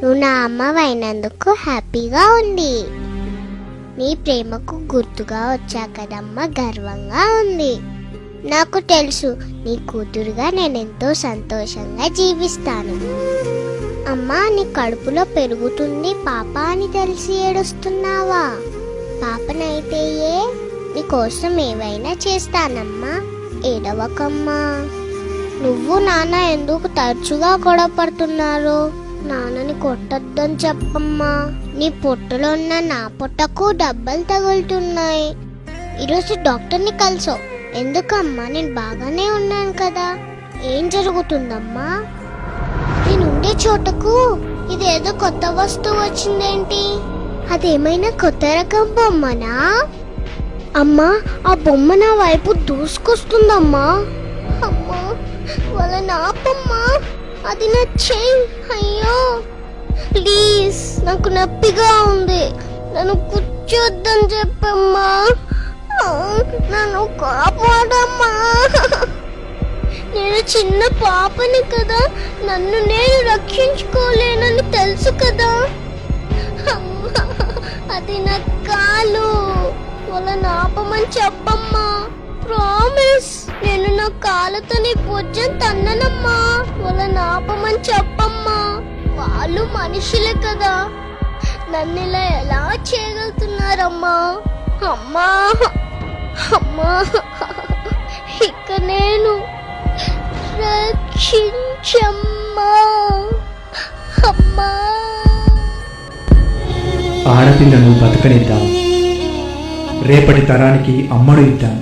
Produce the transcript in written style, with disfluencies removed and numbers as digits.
నువ్వు నా అమ్మవైనందుకు హ్యాపీగా ఉంది. నీ ప్రేమకు గుర్తుగా వచ్చా కదమ్మా, గర్వంగా ఉంది. నాకు తెలుసు నీ కూతురుగా నేనెంతో సంతోషంగా జీవిస్తాను. అమ్మా, నీ కడుపులో పెరుగుతుంది పాప అని తెలిసి ఏడుస్తున్నావా? పాపనైతే నీకోసం ఏవైనా చేస్తానమ్మా, ఏడవకమ్మా. నువ్వు నాన్న ఎందుకు తరచుగా గొడవ పడుతున్నారు? నాన్నని కొట్టొద్దని చెప్పమ్మా. నీ పొట్టలో ఉన్న నా పొట్టకు దెబ్బలు తగులుతున్నాయి. ఈరోజు డాక్టర్ని కలిసావు ఎందుకమ్మా? నేను బాగానే ఉన్నాను కదా. ఏం జరుగుతుందమ్మా? నేనుండే చోటకు ఇదేదో కొత్త వస్తువు వచ్చిందేంటి? అదేమైనా కొత్త రకం బొమ్మనా? అమ్మా, ఆ బొమ్మ నా వైపు దూసుకొస్తుందమ్మా. అమ్మా, వాళ్ళ నాపమ్మా, అది నా చెయ్యి. అయ్యో ప్లీజ్, నాకు నొప్పిగా ఉంది, నన్ను కూర్చోద్దని చెప్పమ్మా. నన్ను కాపాడమ్మా. నేను చిన్న పాపని కదా, నన్ను నేను రక్షించుకోలేనని తెలుసు కదా. అది నా కాలు, వాళ్ళని ఆపమని చెప్పమ్మా. ప్రామిస్, నేను నా కాళ్ళతో నీ భుజం తన్ననమ్మా. వాళ్ళని ఆపమని చెప్పమ్మా. వాళ్ళు మనుషులే కదా, నన్ను ఇలా ఎలా చేయగలుగుతున్నారమ్మా? అమ్మా అమ్మా, ఇక నేను రక్షించమ్మా. అమ్మా, ఆడపిల్లను బతకనిద్దాం, రేపటి తరానికి అమ్మడు ఇద్దాం.